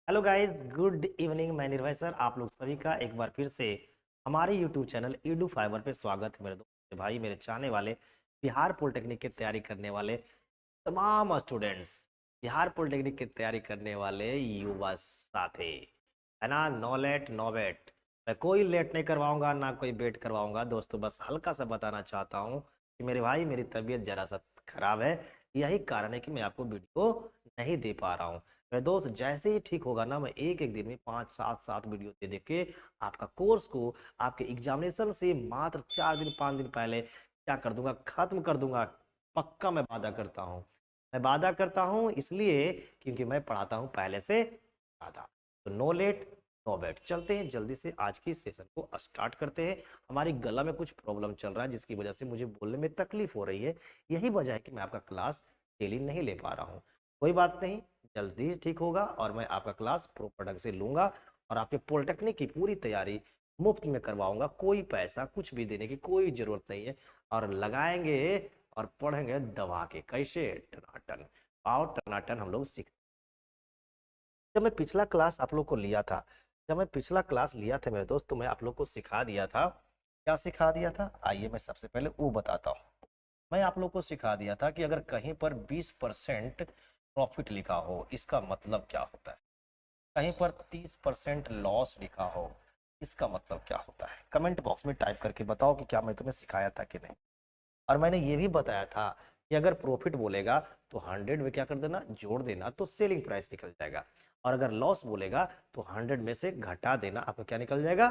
Hello guys, good evening. मैं निर्भय sir आप लोग सभी का एक बार फिर से हमारे यूट्यूब चैनल ईडू फाइबर पे स्वागत है। मेरे दोस्त, मेरे भाई, मेरे चाहने वाले, बिहार पॉलिटेक्निक की तैयारी करने वाले तमाम स्टूडेंट्स, बिहार पॉलिटेक्निक की तैयारी करने वाले युवा साथी, है ना। No late no wait. मैं कोई लेट नहीं करवाऊंगा, ना कोई वेट करवाऊंगा दोस्तों। बस हल्का सा बताना चाहता हूँ कि मेरे भाई, मेरी तबीयत जरा सा खराब है। यही कारण है कि मैं आपको वीडियो नहीं दे पा रहा हूँ। मेरे दोस्त, जैसे ही ठीक होगा ना, मैं एक एक दिन में 5 7 7 वीडियो दे दे के आपका कोर्स को आपके एग्जामिनेशन से मात्र 4 दिन 5 दिन पहले क्या कर दूंगा, खत्म कर दूंगा। पक्का मैं वादा करता हूँ। मैं वादा करता हूँ इसलिए क्योंकि मैं पढ़ाता हूँ पहले से ज़्यादा। तो नो लेट नो वेट, चलते हैं जल्दी से आज की सेशन को स्टार्ट करते हैं। हमारी गला में कुछ प्रॉब्लम चल रहा है जिसकी वजह से मुझे बोलने में तकलीफ हो रही है। यही वजह है कि मैं आपका क्लास डेली नहीं ले पा रहा हूँ। कोई बात नहीं, जल्दी ठीक होगा और मैं आपका क्लास प्रॉपर ढंग से लूंगा और आपके पॉलिटेक्निक की पूरी तैयारी मुफ्त में करवाऊंगा। कोई पैसा कुछ भी देने की कोई जरूरत नहीं है। और लगाएंगे और पढ़ेंगे दबा के, कैसे टनाटन। आओ टनाटन हम लोग सीख। जब मैं पिछला क्लास आप लोग को लिया था, जब मैं पिछला क्लास लिया था मेरे दोस्त, तो मैं आप लोग को सिखा दिया था। क्या सिखा दिया था? आइए मैं सबसे पहले वो बताता हूँ। मैं आप लोग को सिखा दिया था कि अगर कहीं पर 20% प्रॉफिट लिखा हो, इसका मतलब क्या होता है। कहीं पर 30% लॉस लिखा हो, इसका मतलब क्या होता है। कमेंट बॉक्स में टाइप करके बताओ कि क्या मैं तुम्हें सिखाया था कि नहीं। और मैंने ये भी बताया था कि अगर प्रॉफिट बोलेगा तो 100 में क्या कर देना, जोड़ देना, तो सेलिंग प्राइस निकल जाएगा। और अगर लॉस बोलेगा तो 100 में से घटा देना, आपको क्या निकल जाएगा,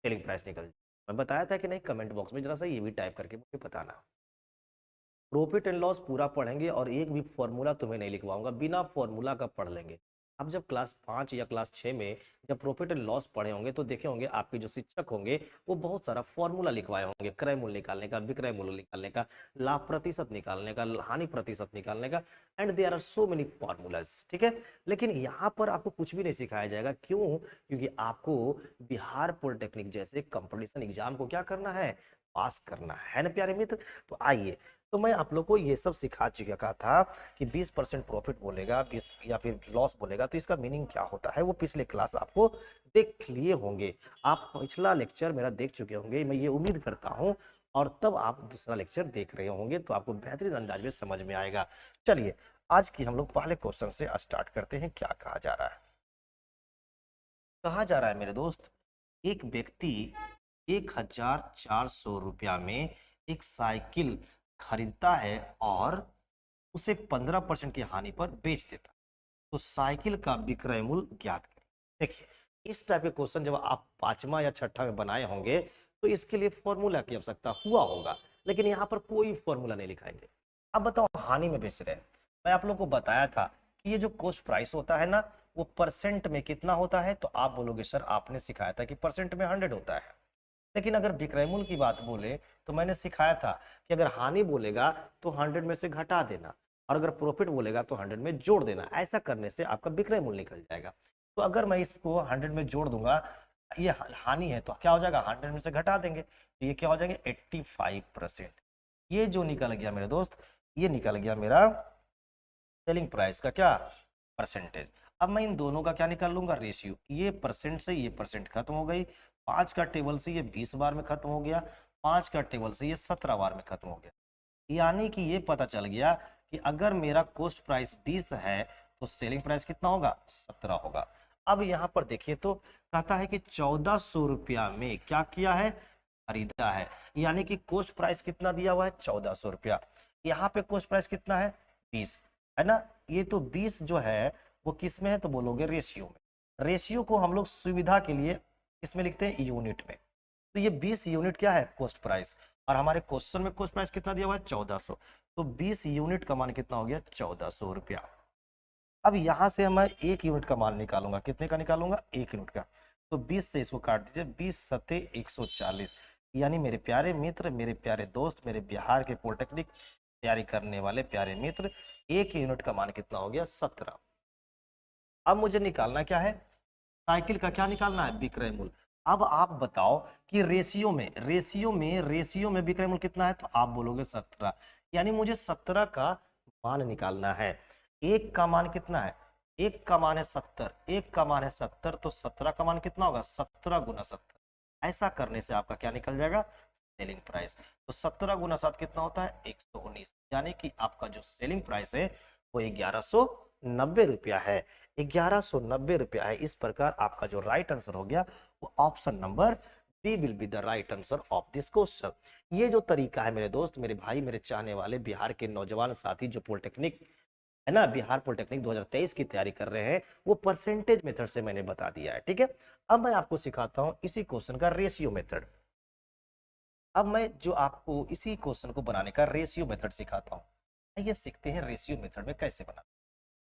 सेलिंग प्राइस निकल जाएगा। मैं बताया था कि नहीं? कमेंट बॉक्स में जरा सा ये भी टाइप करके मुझे बताना। प्रॉफिट एंड लॉस पूरा पढ़ेंगे और एक भी फॉर्मूला तुम्हें नहीं लिखवाऊंगा, बिना फॉर्मूला का पढ़ लेंगे। अब जब क्लास 5 या क्लास 6 में जब प्रॉफिट एंड लॉस पढ़े होंगे तो देखे होंगे आपके जो शिक्षक होंगे वो बहुत सारा फॉर्मूला लिखवाए होंगे, क्रय मूल्य निकालने का, विक्रय मूल्य निकालने का, लाभ प्रतिशत निकालने का, हानि प्रतिशत निकालने का। And there are so many formulas, ठीक है। लेकिन यहाँ पर आपको कुछ भी नहीं सिखाया जाएगा। क्यों? क्योंकि आपको बिहार पॉलिटेक्निक जैसे कंपटीशन एग्जाम को क्या करना है, पास करना है ना प्यारे मित्र। तो आइए, तो मैं आप लोग को ये सब सिखा चुका था कि 20% प्रॉफिट बोलेगा, 20 या फिर लॉस बोलेगा तो इसका मीनिंग क्या होता है। वो पिछले क्लास आपको देख लिए होंगे, आप पिछला लेक्चर मेरा देख चुके होंगे, मैं ये उम्मीद करता हूँ। और तब आप दूसरा लेक्चर देख रहे होंगे तो आपको बेहतरीन अंदाज में समझ में आएगा। चलिए, आज की हम लोग पहले क्वेश्चन से स्टार्ट करते हैं। क्या कहा जा रहा है? कहा जा रहा है मेरे दोस्त, एक व्यक्ति 1400 रुपया में एक साइकिल खरीदता है और उसे 15% की हानि पर बेच देता है। तो साइकिल का विक्रय मूल्य ज्ञात करें। देखिए, इस टाइप के क्वेश्चन जब आप पांचवा या छठा में बनाए होंगे तो इसके लिए फॉर्मूला की आवश्यकता हुआ होगा, लेकिन यहाँ पर कोई फॉर्मूला नहीं लिखाएंगे। अब बताओ, हानि में बेच रहे हैं। मैं आप लोग को बताया था कि ये जो कॉस्ट प्राइस होता है ना, वो परसेंट में कितना होता है। तो आप बोलोगे सर आपने सिखाया था कि परसेंट में 100 होता है। लेकिन अगर विक्रय मूल्य की बात बोले तो मैंने सिखाया था कि अगर हानि बोलेगा तो 100 में से घटा देना, और अगर प्रॉफिट बोलेगा तो 100 में जोड़ देना। ऐसा करने से आपका विक्रय मूल्य निकल जाएगा। तो अगर मैं इसको 100 में जोड़ दूंगा, ये हानि है तो क्या हो जाएगा, 100 में से घटा देंगे तो ये क्या हो जाएगा, 85%। ये जो निकल गया मेरे दोस्त, ये निकल गया मेरा सेलिंग प्राइस का क्या, परसेंटेज। अब मैं इन दोनों का क्या निकाल लूंगा, रेशियो। ये परसेंट से ये परसेंट खत्म हो गई, 5 का टेबल से ये 20 बार में खत्म हो गया, 5 का टेबल से ये 17 बार में खत्म हो गया। यानी कि ये पता चल गया कि अगर मेरा कॉस्ट प्राइस 20 है तो सेलिंग प्राइस कितना होगा, 17 होगा। अब यहाँ पर देखिए तो कहता है कि 1400 रुपया में क्या किया है, खरीदा है। यानी कि कॉस्ट प्राइस कितना दिया हुआ है, 1400 रुपया। यहाँ पे कॉस्ट प्राइस कितना है, 20, है ना। ये तो 20 जो है वो किस में है, तो बोलोगे रेशियो में। रेशियो को हम लोग सुविधा के लिए इसमें लिखते हैं यूनिट में। तो ये 20 यूनिट क्या है, कॉस्ट प्राइस। और हमारे क्वेश्चन में कॉस्ट प्राइस कितना दिया हुआ है, 1400। तो 20 यूनिट का मान कितना हो गया, 1400 रुपया। अब यहां से मैं 1 यूनिट का मान निकालूंगा। कितने का निकालूंगा, 1 यूनिट का। तो 20 से इसको काट दीजिए, 20 सत्ते 140। यानी मेरे प्यारे मित्र, मेरे प्यारे दोस्त, मेरे बिहार के पॉलिटेक्निक तैयारी करने वाले प्यारे मित्र, 1 यूनिट का मान कितना हो गया, 17। अब मुझे निकालना क्या है, साइकिल का क्या निकालना है, विक्रय मूल्य। अब आप बताओ कि रेशियो में विक्रय मूल्य कितना है, तो आप बोलोगे 17। यानी मुझे 17 का मान निकालना है। एक का मान कितना है, 1 का मान है 70, 1 का मान है 70, तो 17 का मान कितना होगा, 17 गुना 70। ऐसा करने से आपका क्या निकल जाएगा, सेलिंग प्राइस। तो 17 गुना 7 कितना होता है, 119, यानी कि आपका जो सेलिंग प्राइस है वो 1190 रुपया है, 1190 रुपया है। इस प्रकार आपका जो राइट आंसर हो गया वो option number b will be the right answer of this question. ये जो तरीका है मेरे दोस्त, मेरे भाई, मेरे चाहने वाले बिहार के नौजवान साथी जो पॉलिटेक्निक है ना, बिहार पॉलिटेक्निक 2023 की तैयारी कर रहे हैं, वो परसेंटेज मेथड से मैंने बता दिया है। ठीक है, अब मैं आपको सिखाता हूं इसी क्वेश्चन का रेशियो मेथड। अब मैं जो आपको इसी क्वेश्चन को बनाने का रेशियो मेथड सिखाता हूं। आइए सीखते हैं रेशियो मेथड में कैसे बना।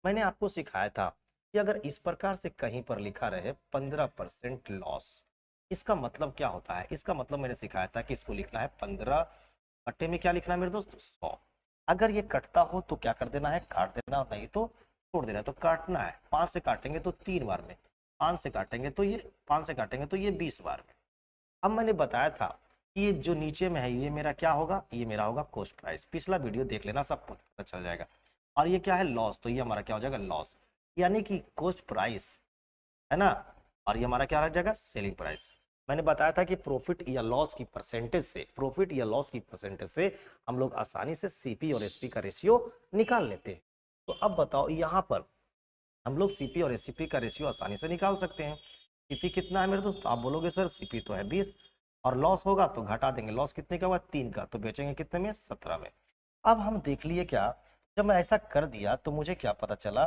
मैंने आपको सिखाया था कि अगर इस प्रकार से कहीं पर लिखा रहे 15% लॉस, इसका मतलब क्या होता है, इसका मतलब मैंने सिखाया था कि इसको लिखना है 15 बट्टे में क्या लिखना है मेरे दोस्त, 100। अगर ये कटता हो तो क्या कर देना है, काट देना, नहीं तो छोड़ देना। तो काटना है, 5 से काटेंगे तो 3 बार में, 5 से काटेंगे तो ये 5 से काटेंगे तो ये 20 बार में। अब मैंने बताया था कि ये जो नीचे में है ये मेरा क्या होगा, ये मेरा होगा कॉस्ट प्राइस। पिछला वीडियो देख लेना, सब पता चल जाएगा। और ये क्या है, लॉस, तो ये हमारा क्या हो जाएगा, लॉस, यानी कि कॉस्ट प्राइस है ना, और ये हमारा क्या रह जाएगा, सेलिंग प्राइस। मैंने बताया था कि प्रॉफिट या लॉस की परसेंटेज से, प्रॉफिट या लॉस की परसेंटेज से हम लोग आसानी से सीपी और एसपी का रेशियो निकाल लेते हैं। तो अब बताओ यहाँ पर हम लोग सीपी और एसपी का रेशियो आसानी से निकाल सकते हैं। सीपी कितना है मेरे दोस्त, आप बोलोगे सर सीपी तो है 20, और लॉस होगा तो घटा देंगे, लॉस कितने का हुआ, 3 का, तो बेचेंगे कितने में, 17 में। अब हम देख लिए क्या, जब मैं ऐसा कर दिया तो मुझे क्या पता चला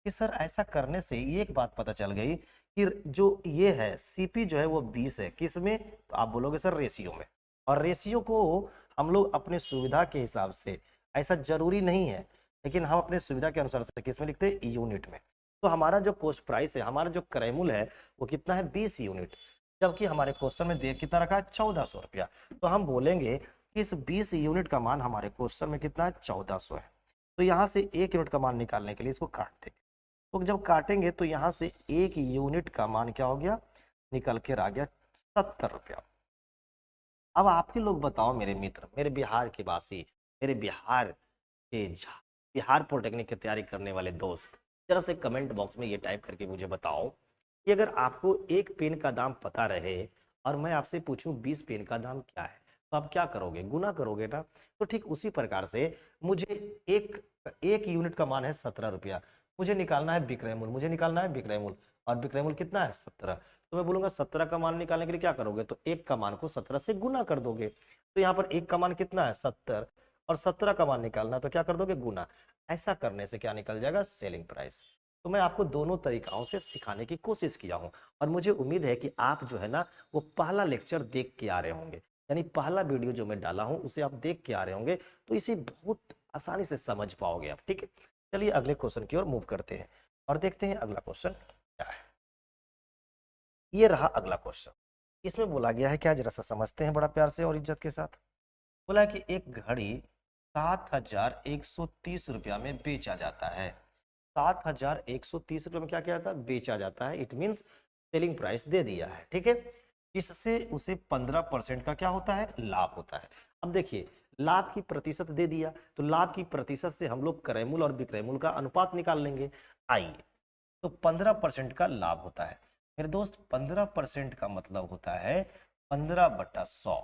कि सर ऐसा करने से ये एक बात पता चल गई कि जो ये है सीपी जो है वो 20 है, किस में, तो आप बोलोगे सर रेशियो में। और रेशियो को हम लोग अपने सुविधा के हिसाब से, ऐसा जरूरी नहीं है, लेकिन हम अपने सुविधा के अनुसार से किस में लिखते हैं, यूनिट में। तो हमारा जो कॉस्ट प्राइस है, हमारा जो क्रयमूल्य है वो कितना है, 20 यूनिट, जबकि हमारे क्वेश्चन में देख कितना रखा है, 1400 रुपया। तो हम बोलेंगे कि इस 20 यूनिट का मान हमारे क्वेश्चन में कितना है, 1400 है। तो यहाँ से 1 यूनिट का मान निकालने के लिए इसको काट देंगे। तो जब काटेंगे तो यहाँ से 1 यूनिट का मान क्या हो गया, निकल कर आ गया 70 रुपया। अब आप ही लोग बताओ मेरे मित्र, मेरे बिहार के वासी, मेरे बिहार के बिहार पॉलिटेक्निक की तैयारी करने वाले दोस्त, जरा से कमेंट बॉक्स में ये टाइप करके मुझे बताओ कि अगर आपको एक पेन का दाम पता रहे और मैं आपसे पूछूं 20 पेन का दाम क्या है, तो आप क्या करोगे, गुना करोगे ना। तो ठीक उसी प्रकार से मुझे एक एक यूनिट का मान है 17 रुपया, मुझे निकालना है विक्रय मूल्य, मुझे निकालना है विक्रय मूल्य, और विक्रय मूल्य कितना है, 17। तो मैं बोलूंगा 17 का मान निकालने के लिए क्या करोगे, तो एक का मान को 17 से गुना कर दोगे। तो यहाँ पर एक का मान कितना है, 70, और 17 का मान निकालना, तो क्या कर दोगे, गुना। ऐसा करने से क्या निकल जाएगा, सेलिंग प्राइस। तो मैं आपको दोनों तरीकाओं से सिखाने की कोशिश किया हूं, और मुझे उम्मीद है कि आप जो है ना वो पहला लेक्चर देख के आ रहे होंगे, यानी पहला वीडियो जो मैं डाला हूं उसे आप देख के आ रहे होंगे, तो इसे बहुत आसानी से समझ पाओगे आप। ठीक है, चलिए अगले क्वेश्चन की ओर मूव करते हैं और देखते हैं अगला क्वेश्चन क्या है। ये रहा अगला क्वेश्चन। इसमें बोला गया है क्या, जरा सा समझते हैं बड़ा प्यार से और इज्जत के साथ। बोला है कि एक घड़ी 7130 रुपया में बेचा जाता है। 7130 रुपये में क्या किया जाता है, बेचा जाता है। इट मीन्स सेलिंग प्राइस दे दिया है, ठीक है, जिससे उसे 15% का क्या होता है, लाभ होता है। अब देखिए लाभ की प्रतिशत दे दिया, तो लाभ की प्रतिशत से हम लोग क्रयमूल्य और विक्रयमूल्य का अनुपात निकाल लेंगे। आइए, तो 15% का लाभ होता है मेरे दोस्त। 15% का मतलब होता है 15/100,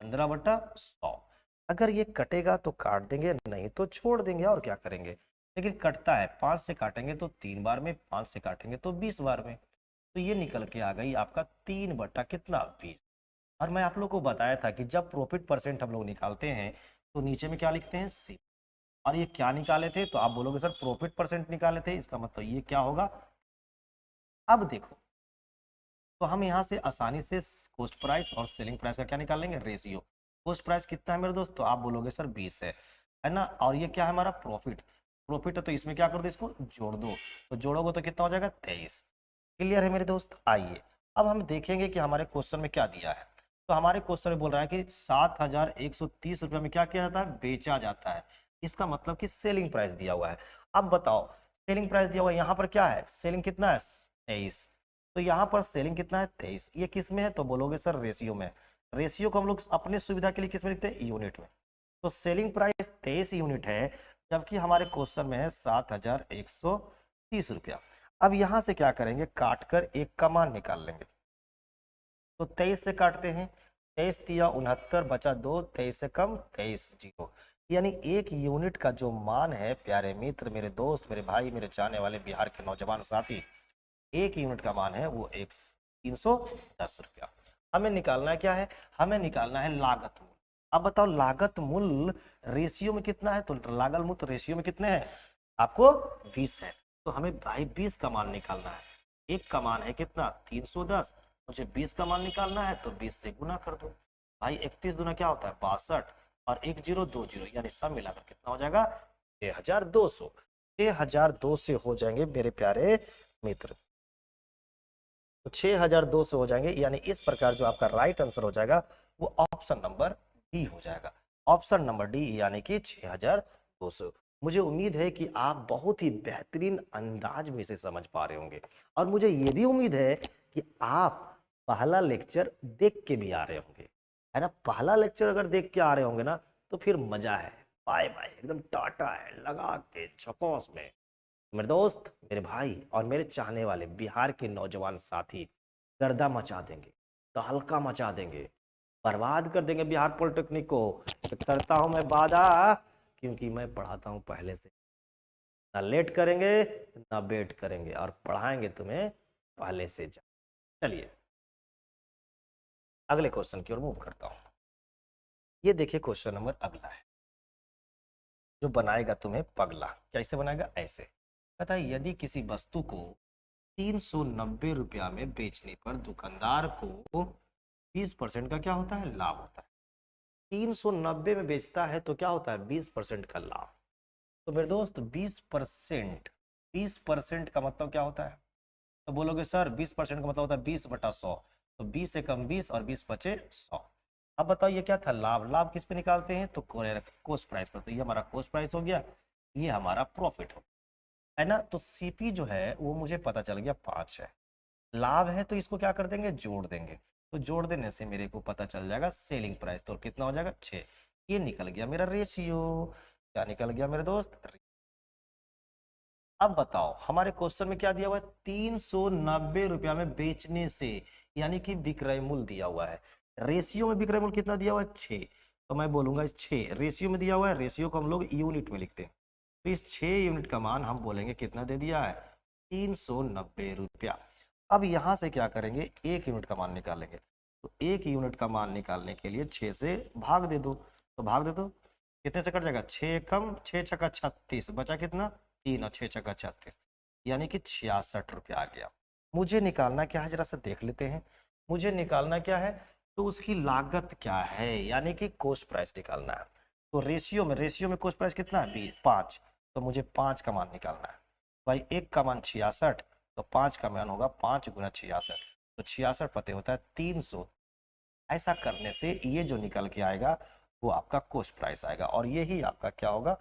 15/100। अगर ये कटेगा तो काट देंगे, नहीं तो छोड़ देंगे, और क्या करेंगे। लेकिन कटता है, 5 से काटेंगे तो 3 बार में, 5 से काटेंगे तो 20 बार में। तो ये निकल के आ गई आपका 3 बटा कितना, 20। और मैं आप लोग को बताया था कि जब प्रॉफिट परसेंट हम लोग निकालते हैं तो नीचे में क्या लिखते हैं, सी। और ये क्या निकाले थे, तो आप बोलोगे सर प्रॉफिट परसेंट निकाले थे, इसका मतलब ये क्या होगा। अब देखो, तो हम यहाँ से आसानी से कॉस्ट प्राइस और सेलिंग प्राइस का क्या निकाल लेंगे, रेशियो। कॉस्ट प्राइस कितना है मेरे दोस्त, तो आप बोलोगे सर 20 है ना, और ये क्या है हमारा प्रॉफिट, प्रॉफिट है, तो इसमें क्या कर दो, इसको जोड़ दो, तो जोड़ोगे तो कितना हो जाएगा, 23। क्लियर है मेरे दोस्त। आइए अब हम देखेंगे कि हमारे क्वेश्चन में क्या दिया है। तो हमारे क्वेश्चन में बोल रहा है कि 7130 रुपये में क्या किया जाता है, बेचा जाता है। इसका मतलब कि सेलिंग प्राइस दिया हुआ है। अब बताओ सेलिंग प्राइस दिया हुआ है, यहाँ पर क्या है, सेलिंग कितना है, 23। तो यहाँ पर सेलिंग कितना है, 23। ये किस में है, तो बोलोगे सर रेशियो में। रेशियो को हम लोग अपने सुविधा के लिए किस में लिखते हैं, यूनिट में। तो सेलिंग प्राइस 23 यूनिट है, जबकि हमारे क्वेश्चन में है 7130 30 रुपया। अब यहां से क्या करेंगे, काट कर एक का मान निकाल लेंगे। तो 23 से काटते हैं, 23 तिया 69, बचा 2, 23 से कम 23, 0। यानी एक यूनिट का जो मान है प्यारे मित्र, मेरे दोस्त, मेरे भाई, मेरे चाहने वाले बिहार के नौजवान साथी, एक यूनिट का मान है वो 310 रुपया। हमें निकालना है क्या है, हमें निकालना है लागत मूल्य। अब बताओ लागत मूल्य रेशियो में कितना है, तो लागत मूल्य रेशियो में कितने हैं आपको 20 है। तो हमें भाई 20 का मान निकालना है। एक का मान है कितना 310, मुझे 20 का मान निकालना है तो 20 से गुना कर दो भाई। 31 दुना क्या होता है 62, और 1020, यानी सब मिलाकर कितना हो जाएगा 6200। 6200 हो जाएंगे मेरे प्यारे मित्र। तो 6200 हो जाएंगे, यानी इस प्रकार जो आपका राइट आंसर हो जाएगा वो ऑप्शन नंबर डी हो जाएगा। ऑप्शन नंबर डी यानी कि 6200। मुझे उम्मीद है कि आप बहुत ही बेहतरीन अंदाज में इसे समझ पा रहे होंगे, और मुझे ये भी उम्मीद है कि आप पहला लेक्चर देख के भी आ रहे होंगे, है ना। पहला लेक्चर अगर देख के आ रहे होंगे ना तो फिर मजा है, बाय बाय, एकदम टाटा है लगा के छकोस में। मेरे दोस्त, मेरे भाई और मेरे चाहने वाले बिहार के नौजवान साथी गर्दा मचा देंगे, तहलका मचा देंगे, बर्बाद कर देंगे बिहार पॉलिटेक्निक को। तो करता हूं मैं वादा, क्योंकि मैं पढ़ाता हूं पहले से। ना लेट करेंगे ना वेट करेंगे, और पढ़ाएंगे तुम्हें पहले से। चलिए अगले क्वेश्चन की ओर मूव करता हूं। ये देखिए क्वेश्चन नंबर अगला है, जो बनाएगा तुम्हें पगला। कैसे बनाएगा, ऐसे कहता है यदि किसी वस्तु को 390 रुपया में बेचने पर दुकानदार को 20% का क्या होता है लाभ होता है। 390 में बेचता है तो क्या होता है 20% का लाभ। तो मेरे दोस्त 20%, 20% का मतलब क्या होता है, तो बोलोगे सर 20% का मतलब होता है 20/100। तो 20 से कम 20 और 20 बचे 100। अब बताओ ये क्या था लाभ, लाभ किस पे निकालते हैं तो कोस्ट प्राइस पर। तो ये हमारा कोस्ट प्राइस हो गया, ये हमारा प्रॉफिट हो, है ना। तो सीपी जो है वो मुझे पता चल गया 5 है, लाभ है तो इसको क्या कर देंगे जोड़ देंगे। तो जोड़ देने से मेरे को पता चल जाएगा सेलिंग प्राइस, तो कितना हो जाएगा 6। ये निकल गया मेरा रेशियो। क्या निकल गया मेरे दोस्त। अब बताओ हमारे क्वेश्चन में क्या दिया हुआ है 390 रुपया में बेचने से, यानी कि विक्रय मूल्य दिया हुआ है। रेशियो में विक्रय मूल्य कितना दिया हुआ है 6। तो मैं बोलूंगा इस 6 रेशियो में दिया हुआ है, रेशियो को हम लोग यूनिट में लिखते हैं। तो इस 6 यूनिट का मान हम बोलेंगे कितना दे दिया है 390 रुपया। अब यहां से क्या करेंगे एक यूनिट का मान निकालेंगे। तो एक यूनिट का मान निकालने के लिए 6 से भाग दे दो। तो भाग दे दो, कितने से कट जाएगा 6 कम 6 छक्का 36, बचा कितना 3 और 6 छक्का 36, यानी कि 66 रुपया आ गया। मुझे निकालना क्या है जरा सा देख लेते हैं। मुझे निकालना क्या है, तो उसकी लागत क्या है, यानी कि कोस्ट प्राइस निकालना है। तो रेशियो में कोस्ट प्राइस कितना है 5। तो मुझे 5 का मान निकालना है भाई। एक का मान 66, तो 5 का मान होगा 5 गुना 66। तो 66 पते होता है 300। ऐसा करने से ये जो निकल के आएगा वो आपका कोस्ट प्राइस आएगा, और यही आपका क्या होगा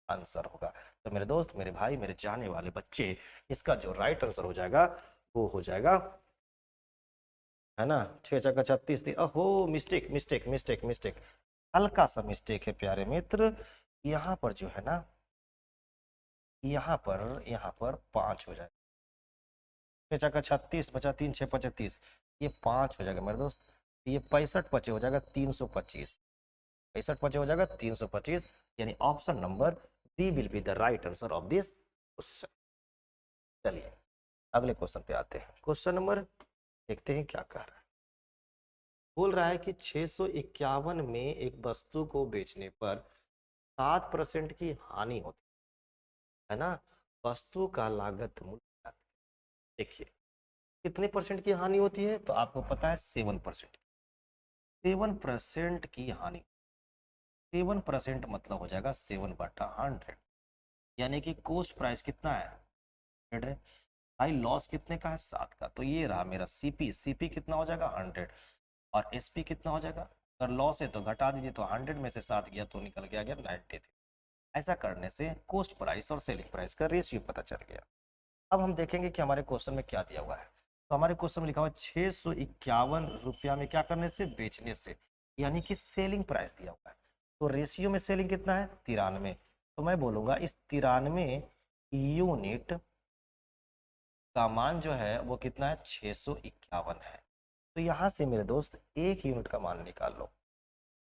आंसर होगा। तो मेरे दोस्त, मेरे भाई, मेरे चाहने वाले बच्चे, इसका जो राइट आंसर हो जाएगा वो हो जाएगा, है ना 6 चक्का 36। ओहो मिस्टेक मिस्टेक मिस्टेक मिस्टेक, हल्का सा मिस्टेक है प्यारे मित्र। यहाँ पर जो है ना, यहाँ पर 5 हो जाएगा। 6 चक्का 36 बचा 3 6 35, ये 5 हो जाएगा मेरे दोस्त। ये 65 बचे हो जाएगा 325, 65 बचे हो जाएगा 325, यानी option number b will be the right answer of this question. चलिए अगले क्वेश्चन पे आते हैं। क्वेश्चन नंबर देखते हैं क्या कह रहा है। बोल रहा है कि 651 में एक वस्तु को बेचने पर 7% की हानि होती है ना। वस्तु का लागत मूल्य देखिए कितने परसेंट की हानि होती है, तो आपको पता है 7%। 7% की हानि, 7% मतलब हो जाएगा 7/100, यानी कि कोस्ट प्राइस कितना है 100 है भाई। लॉस कितने का है 7 का। तो ये रहा मेरा सीपी, सीपी कितना हो जाएगा 100, और एसपी कितना हो जाएगा, अगर लॉस है तो घटा दीजिए, तो 100 में से 7 गया तो निकल गया 93। ऐसा करने से कोस्ट प्राइस और सेलिंग प्राइस का रेशियो पता चल गया। अब हम देखेंगे कि हमारे क्वेश्चन में क्या दिया हुआ है। तो हमारे क्वेश्चन में लिखा हुआ है 651 रुपया में क्या करने से बेचने से, यानी कि सेलिंग प्राइस दिया हुआ है। तो रेशियो में सेलिंग कितना है 93। तो मैं बोलूंगा इस 93 यूनिट का मान जो है वो कितना है, 651 है। तो यहाँ से मेरे दोस्त 1 यूनिट का मान निकाल लो।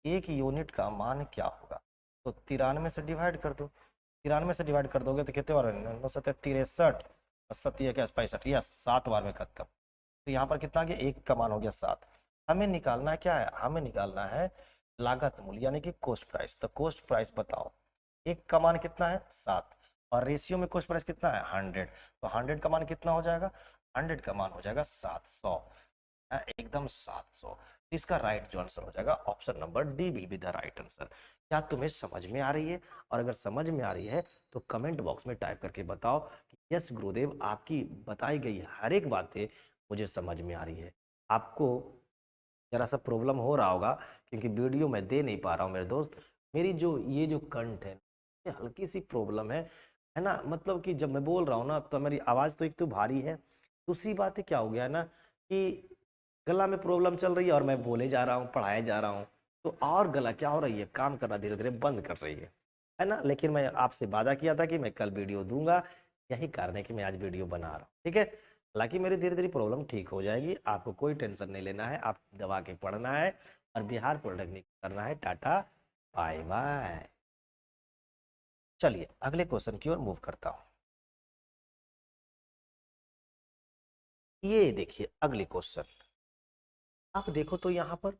1 यूनिट का मान क्या होगा, तो 93 से डिवाइड कर दो। 93 से डिवाइड कर दोगे तो कितने बार, 9 और 7 क्या 65, या 7 बार में खत्म। तो यहाँ पर कितना आ गया, 1 का मान हो गया 7। हमें निकालना क्या है, हमें निकालना है लागत मूल्य यानी कि कॉस्ट प्राइस। तो कॉस्ट प्राइस बताओ, 1 का मान कितना है 7 और रेशियो में कॉस्ट प्राइस कितना है 100। तो 100 का मान कितना हो जाएगा, 100 का मान हो जाएगा 700, एकदम 700। इसका राइट जो आंसर हो जाएगा option number D will be the right answer. क्या तुम्हें समझ में आ रही है? और अगर समझ में आ रही है तो कमेंट बॉक्स में टाइप करके बताओ कि यस गुरुदेव, आपकी बताई गई हर एक बातें मुझे समझ में आ रही है। आपको जरा सा प्रॉब्लम हो रहा होगा क्योंकि वीडियो मैं दे नहीं पा रहा हूँ मेरे दोस्त। मेरी जो ये जो कंठ है, ये हल्की सी प्रॉब्लम है ना, मतलब कि जब मैं बोल रहा हूँ ना तो मेरी आवाज़ तो एक तो भारी है, दूसरी बात है क्या हो गया है ना कि गला में प्रॉब्लम चल रही है और मैं बोले जा रहा हूँ, पढ़ाए जा रहा हूँ, तो और गला क्या हो रही है, काम करना धीरे धीरे बंद कर रही है ना। लेकिन मैं आपसे वादा किया था कि मैं कल वीडियो दूंगा, यही कारण है कि मैं आज वीडियो बना रहा हूँ, ठीक है। हालांकि मेरी धीरे धीरे प्रॉब्लम ठीक हो जाएगी, आपको कोई टेंशन नहीं लेना है, आप दबा के पढ़ना है और बिहार पॉलिटेक्निक करना है। Tata bye bye. चलिए अगले क्वेश्चन की ओर मूव करता हूँ। ये देखिए अगले क्वेश्चन, आप देखो तो यहाँ पर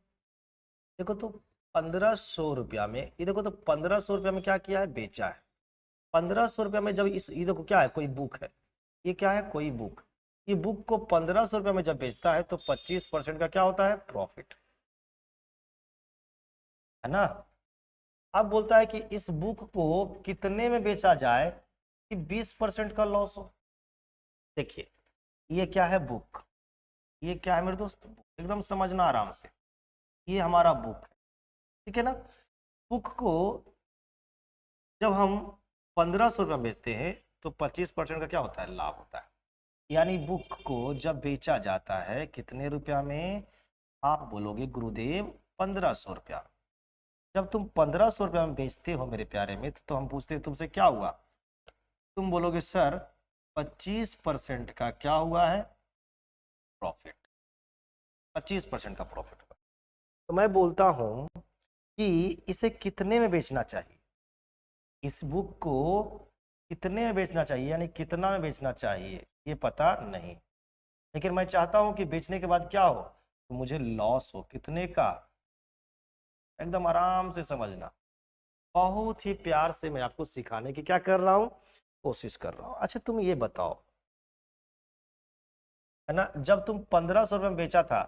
देखो तो 1500 रुपया में, ये देखो तो 1500 रुपया में क्या किया है, बेचा है। 1500 रुपया में जब ये देखो क्या है, कोई बुक है, ये क्या है, कोई बुक। ये बुक को 1500 रुपया में जब बेचता है तो 25% का क्या होता है, प्रॉफिट, है ना। अब बोलता है कि इस बुक को कितने में बेचा जाए कि 20% का लॉस हो। देखिए ये क्या है, बुक, ये क्या है मेरे दोस्त, एकदम समझना आराम से, ये हमारा बुक है, ठीक है ना। बुक को जब हम 1500 रुपया बेचते हैं तो 25% का क्या होता है, लाभ होता है। यानी बुक को जब बेचा जाता है कितने रुपया में, आप बोलोगे गुरुदेव 1500 रुपया। जब तुम 1500 रुपया में बेचते हो मेरे प्यारे मित्र, तो हम पूछते हैं तुमसे क्या हुआ, तुम बोलोगे सर 25% का क्या हुआ है, प्रॉफिट, 25% का प्रॉफिट हुआ। तो मैं बोलता हूं कि इसे कितने में बेचना चाहिए, इस बुक को कितने में बेचना चाहिए, यानी कितना में बेचना चाहिए ये पता नहीं, लेकिन मैं चाहता हूं कि बेचने के बाद क्या हो, तो मुझे लॉस हो, कितने का, एकदम आराम से समझना, बहुत ही प्यार से मैं आपको सिखाने की क्या कर रहा हूं, कोशिश कर रहा हूं। अच्छा तुम ये बताओ, है ना, जब तुम 1500 रुपये में बेचा था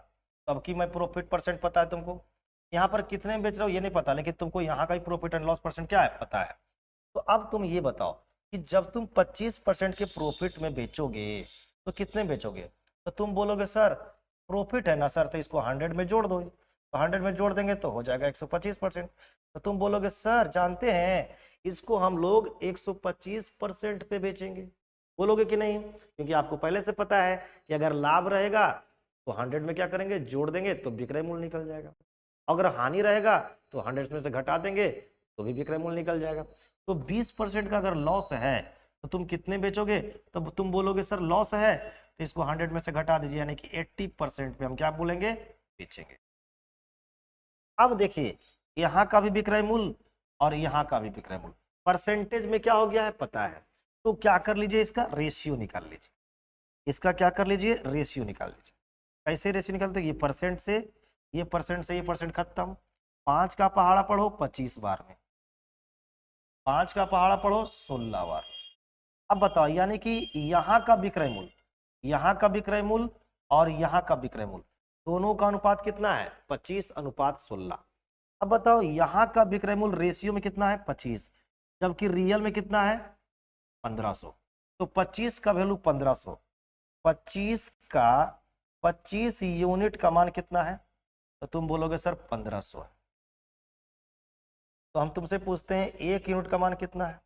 तब की मैं प्रॉफिट परसेंट पता है तुमको, यहाँ पर कितने में बेच रहे हो ये नहीं पता, लेकिन तुमको यहाँ का ही प्रॉफिट एंड लॉस परसेंट क्या है पता है। तो अब तुम ये बताओ कि जब तुम 25% के प्रॉफिट में बेचोगे तो कितने बेचोगे, तो तुम बोलोगे सर प्रॉफिट है ना सर, तो इसको 100 में जोड़ दो, तो 100 में जोड़ देंगे तो हो जाएगा 125%। तो तुम बोलोगे सर जानते हैं इसको हम लोग 125% पे बेचेंगे, बोलोगे कि नहीं, क्योंकि आपको पहले से पता है कि अगर लाभ रहेगा तो 100 में क्या करेंगे, जोड़ देंगे तो विक्रय मूल्य निकल जाएगा, अगर हानि रहेगा तो 100 में से घटा देंगे तो भी विक्रय मूल्य निकल जाएगा। तो 20% का अगर लॉस है तो तुम कितने बेचोगे, तो तुम बोलोगे सर लॉस है तो इसको 100 में से घटा दीजिए, यानी कि 80% पे हम क्या बोलेंगे, बेचेंगे। अब देखिए यहाँ का भी विक्रय मूल्य और यहाँ का भी विक्रय मूल्य परसेंटेज में क्या हो गया है पता है, तो क्या कर लीजिए, इसका रेशियो निकाल लीजिए, इसका क्या कर लीजिए, रेशियो निकाल लीजिए। कैसे रेशियो निकालते, ये परसेंट से ये परसेंट से ये परसेंट खत्म, 5 का पहाड़ा पढ़ो 25 बार में, 5 का पहाड़ा पढ़ो 16 बार। अब बताओ यानी कि यहाँ का विक्रय मूल्य, यहाँ का विक्रय मूल्य और यहाँ का विक्रय मूल्य दोनों का अनुपात कितना है, 25:16। अब बताओ यहाँ का विक्रय मूल्य रेशियो में कितना है 25, जबकि रियल में कितना है 1500, तो 25 का वैल्यू 1500, 25 का 25 यूनिट का मान कितना है, तो तुम बोलोगे सर 1500 है। तो हम तुमसे पूछते हैं 1 यूनिट का मान कितना है,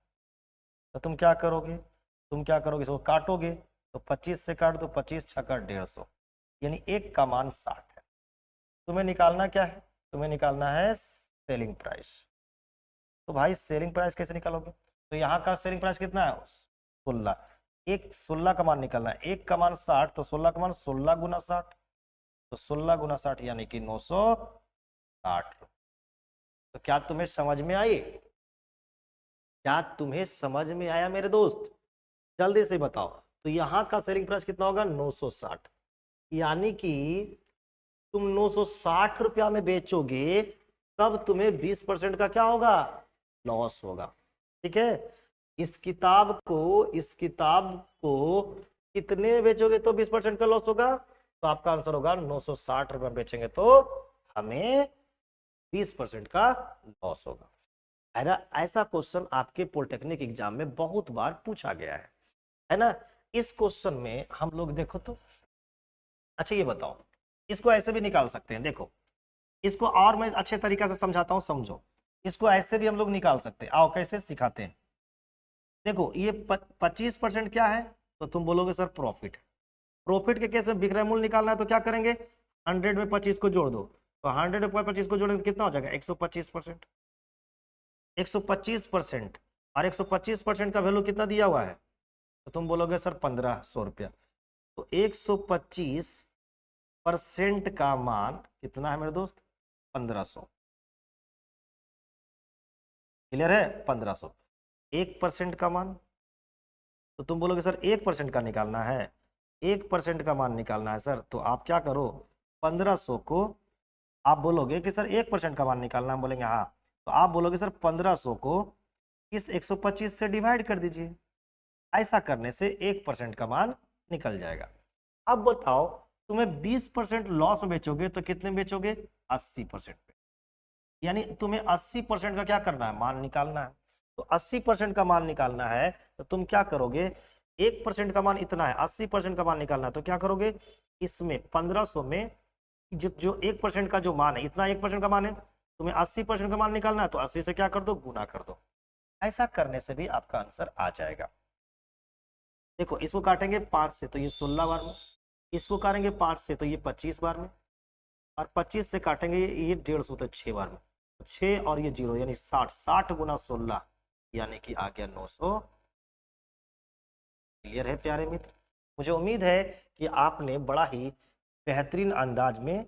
तो तुम क्या करोगे, इसको काटोगे, तो 25 से काट दो, 25 छक्का 150, यानी 1 का मान 60 है। तुम्हें निकालना क्या है, तुम्हें निकालना है सेलिंग प्राइस। तो भाई सेलिंग प्राइस कैसे निकालोगे, तो यहाँ का सेलिंग प्राइस कितना है 16, एक 16 का मान निकालना है, एक का मान 60, तो 16 का मान 16 गुना 60, तो 16 गुना 60 यानी कि 960। तो क्या तुम्हें समझ में आई? क्या तुम्हें समझ में आया मेरे दोस्त? जल्दी से बताओ। तो यहां का सेलिंग प्राइस कितना होगा? 960, यानी कि तुम 960 रुपया में बेचोगे, तब तुम्हें 20% का क्या होगा? लॉस होगा। ठीक है, इस किताब को कितने में बेचोगे तो 20% का लॉस होगा? तो आपका आंसर होगा 960 रुपया बेचेंगे तो हमें 20% का लॉस होगा। ऐसा क्वेश्चन आपके पॉलिटेक्निक एग्जाम में बहुत बार पूछा गया है ना। इस क्वेश्चन में हम लोग देखो तो, अच्छा ये बताओ, इसको ऐसे भी निकाल सकते हैं। देखो इसको और मैं अच्छे तरीके से समझाता हूं, समझो। इसको ऐसे भी हम लोग निकाल सकते हैं, आओ कैसे सिखाते हैं। देखो ये 25% क्या है? तो तुम बोलोगे सर प्रॉफिट। प्रॉफिट के केस में विक्रय मूल्य निकालना है तो क्या करेंगे? 100 में 25 को जोड़ दो, तो 100 में 25 को जोड़ेंगे तो कितना हो जाएगा? 125%। 125% और 125% का वैल्यू कितना दिया हुआ है? तो तुम बोलोगे सर 1500 रुपया। तो 125% का मान कितना है मेरे दोस्त? 1500। क्लियर है? 1500। 1% का मान, तो तुम बोलोगे सर 1% का निकालना है, 1% का मान निकालना है सर, तो आप क्या करो? 1500 को आप बोलोगे कि सर 1% का मान निकालना, हम बोलेंगे हाँ, तो आप बोलोगे सर 1500 को इस 125 से डिवाइड कर दीजिए। ऐसा करने से 1% का मान निकल जाएगा। अब बताओ, तुम्हें 20% लॉस में बेचोगे तो कितने में बेचोगे? 80% पे। यानी तुम्हें 80% का क्या करना है? मान निकालना है। तो 80% का मान निकालना है तो तुम क्या करोगे? 1% का मान इतना है, 80% का मान निकालना है तो क्या करोगे? इसमें 1500 में जो 1% का जो मान है, इतना 1% का मान है, तुम्हें 80% का मान निकालना है तो 80 से क्या कर दो? गुना कर दो। ऐसा करने से भी आपका आंसर आ जाएगा। देखो इसको काटेंगे 5 से तो ये 16 बार में, इसको काटेंगे 5 से तो ये 25 बार में, और 25 से काटेंगे ये 150 तो 6 बार में। 6 और ये 0 यानी 60, 60 गुना 16 यानी कि आ गया 900। क्लियर है प्यारे मित्र? मुझे उम्मीद है कि आपने बड़ा ही बेहतरीन अंदाज में,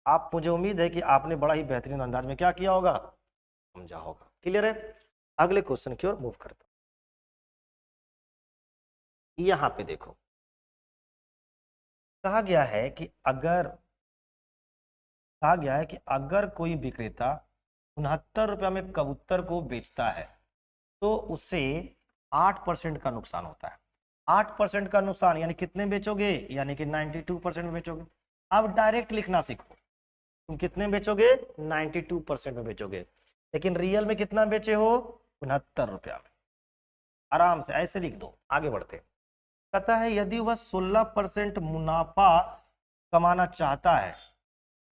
मुझे उम्मीद है कि आपने बड़ा ही बेहतरीन अंदाज में क्या किया होगा? समझा होगा। क्लियर है? अगले क्वेश्चन की ओर मूव करता हूं। यहां पे देखो, कहा गया है कि कोई विक्रेता 69 रुपया में कबूतर को बेचता है तो उसे 8% का नुकसान होता है। 8% का नुकसान यानी कितने बेचोगे? यानी कि 92% में बेचोगे। अब डायरेक्ट लिखना सीखो, तुम कितने बेचोगे? 92% में बेचोगे, लेकिन रियल में कितना बेचे हो? 69 रुपया में। आराम से ऐसे लिख दो। आगे बढ़ते, कहता है यदि वह 16% मुनाफा कमाना चाहता है,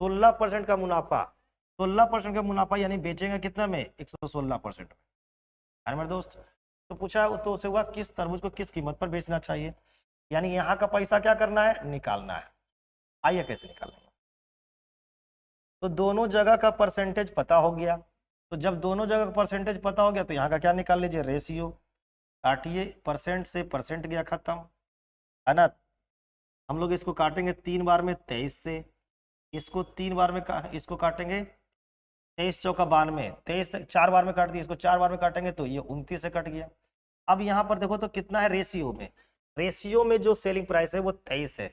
16% का मुनाफा, 16% का मुनाफा यानी बेचेगा कितना में? 116% में। अरे मेरे दोस्त, तो पूछा तो उसे हुआ किस तरबूज को किस कीमत पर बेचना चाहिए, यानी यहाँ का पैसा क्या करना है? निकालना है। आइए कैसे निकालेंगे। तो दोनों जगह का परसेंटेज पता हो गया, तो जब दोनों जगह का परसेंटेज पता हो गया तो यहाँ का क्या निकाल लीजिए? रेशियो। काटिए, परसेंट से परसेंट गया खत्म, है ना। हम लोग इसको काटेंगे 3 बार में 23 से, इसको 3 बार में इसको काटेंगे 23 चौका 92, 23 से 4 बार में काट दिया, इसको 4 बार में काटेंगे तो ये 29 से कट गया। अब यहाँ पर देखो तो कितना है रेशियो में? रेशियो में जो सेलिंग प्राइस है वो 23 है,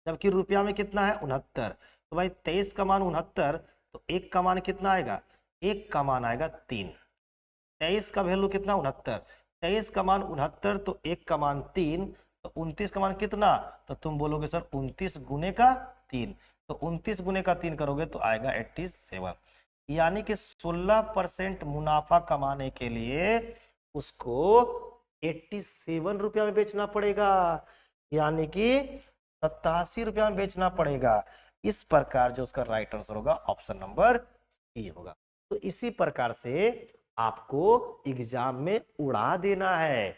जबकि रुपया में कितना है? 69। तो भाई 23 का मान 69, तो 1 का मान कितना आएगा? 1 का मान आएगा 3। 23 का वैल्यू कितना? 69। 23 का मान 69 तो 1 का मान 3, तो 29 का मान कितना? तो तुम बोलोगे सर 29 गुने का 3, तो 29 गुने का 3 करोगे तो आएगा 87। यानी कि 16% मुनाफा कमाने के लिए उसको 87 रुपया में बेचना पड़ेगा, यानी कि 87 रुपया में बेचना पड़ेगा। इस प्रकार जो उसका राइट आंसर होगा ऑप्शन नंबर सी होगा। तो इसी प्रकार से आपको एग्जाम में उड़ा देना है।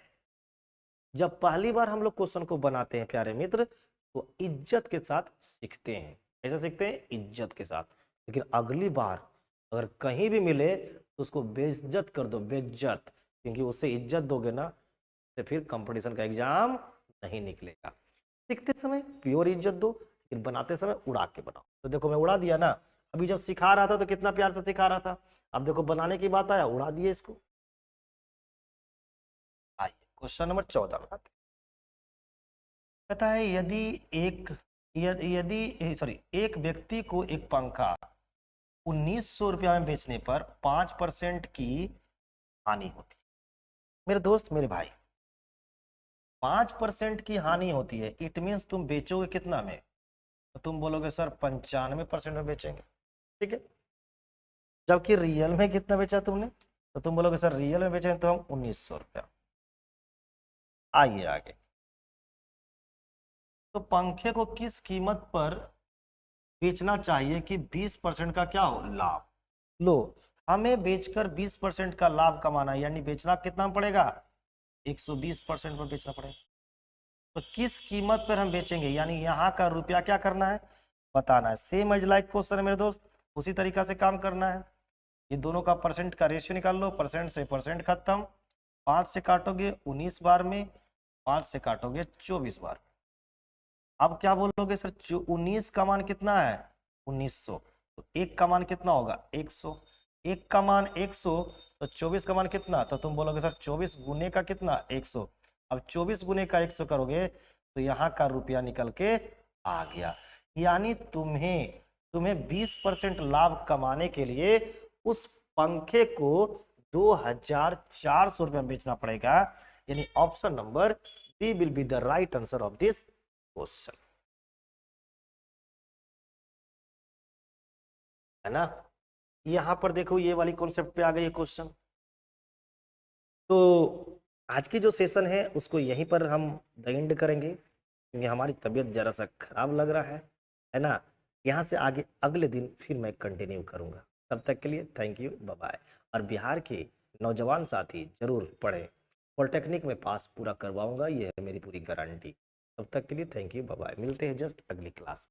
जब पहली बार हम लोग क्वेश्चन को बनाते हैं प्यारे मित्र, तो इज्जत के साथ सीखते हैं। कैसे सीखते हैं? इज्जत के साथ। लेकिन अगली बार अगर कहीं भी मिले तो उसको बेइज्जत कर दो, बेइज्जत, क्योंकि उससे इज्जत दोगे ना तो फिर कंपटीशन का एग्जाम नहीं निकलेगा। सीखते समय प्योर इज्जत दो, लेकिन बनाते समय उड़ा के बनाओ। तो देखो मैं उड़ा दिया ना, अभी जब सिखा रहा था तो कितना प्यार से सिखा रहा था, अब देखो बनाने की बात आया उड़ा दिए इसको। आइए क्वेश्चन नंबर 14 में आते हैं। कहता है यदि एक व्यक्ति को एक पंखा 1900 रुपया में बेचने पर 5% की हानि होती है। मेरे दोस्त मेरे भाई, 5% की हानि होती है, इट मीन्स तुम बेचोगे कितना में, तो तुम बोलोगे सर 95% में बेचेंगे, ठीक है। जबकि रियल में कितना बेचा तुमने, तो तुम बोलोगे सर रियल में बेचेंगे तो हम 1900 रुपया। आइए आगे। तो पंखे को किस कीमत पर बेचना चाहिए कि 20% का क्या हो लाभ। लो, हमें बेचकर 20% का लाभ कमाना है, यानी बेचना कितना पड़ेगा, 120% पर बेचना पड़ेगा। तो किस कीमत पर हम बेचेंगे, यानी यहाँ का रुपया क्या करना है बताना है। सेम एज लाइक क्वेश्चन है मेरे दोस्त, उसी तरीका से काम करना है। ये दोनों का परसेंट का रेशियो निकाल लो, परसेंट से परसेंट खत्म, 5 से काटोगे 19 बार में, 5 से काटोगे 24 बार। अब क्या बोलोगे सर 19 का मान कितना है 1900, तो एक का मान कितना होगा 100, एक का मान 100 तो 24 का मान कितना, तो तुम बोलोगे सर 24 गुने का कितना 100। अब 24 गुने का 100 करोगे तो यहाँ का रुपया निकल के आ गया। यानी तुम्हें 20% लाभ कमाने के लिए उस पंखे को 2400 रुपया बेचना पड़ेगा। यानी option number b will be the right answer of this question, है ना। यहां पर देखो ये वाली कॉन्सेप्ट पे आ गई क्वेश्चन। तो आज की जो सेशन है उसको यहीं पर हम द एंड करेंगे, क्योंकि हमारी तबीयत जरा सा खराब लग रहा है ना। यहाँ से आगे अगले दिन फिर मैं कंटिन्यू करूँगा। तब तक के लिए थैंक यू, बाय बाय। और बिहार के नौजवान साथी जरूर पढ़ें, पॉलिटेक्निक में पास पूरा करवाऊंगा, ये है मेरी पूरी गारंटी। तब तक के लिए थैंक यू, बाय बाय। मिलते हैं जस्ट अगली क्लास में।